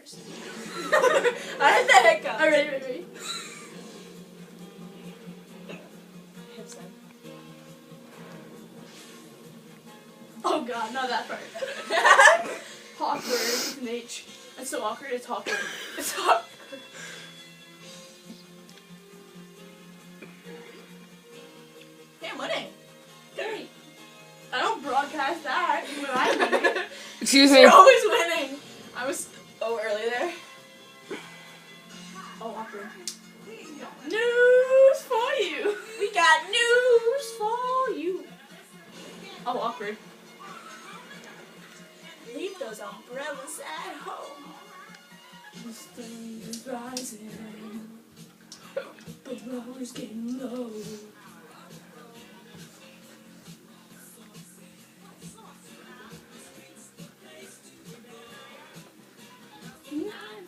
first. How did that go? Alright, ready. Hips then. Oh god, not that part. Awkward with an H. That's so awkward, it's awkward. It's awkward. Hey, I'm winning. Great. I don't broadcast that when I'm winning. Excuse me. You're always winning. I was early there. Oh, awkward. News for you. We got news for you. Oh, awkward. Leave those umbrellas at home. The sun is rising. The blow is getting low.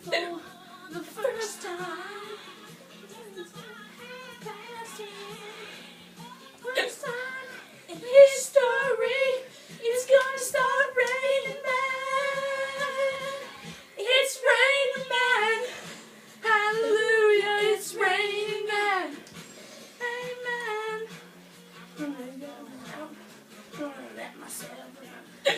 For the first time. First time in history, it's gonna start raining man. It's raining man. Hallelujah, it's raining man. Amen. I'm gonna let myself out.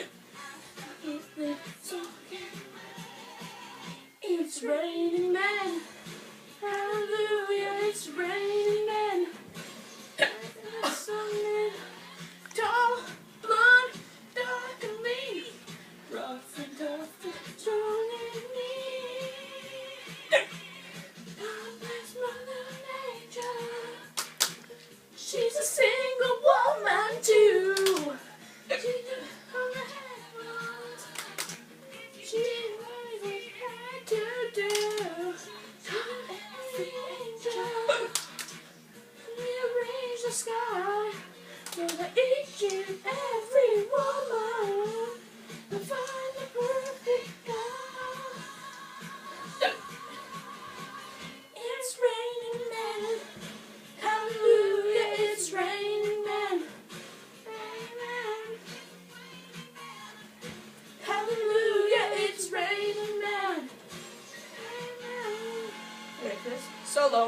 It's raining man. Hallelujah, it's raining man. Something tall, blonde, dark and lean, rough and tough and strong and mean. God bless Mother Nature. She's a single woman too. She did all the heavens. She did what she had to do. Every angel. Rearrange the sky so that each and every woman will find the perfect God. It's raining men. Hallelujah, it's raining men. Amen. Hallelujah, it's raining men. Amen. Ready for this? Solo.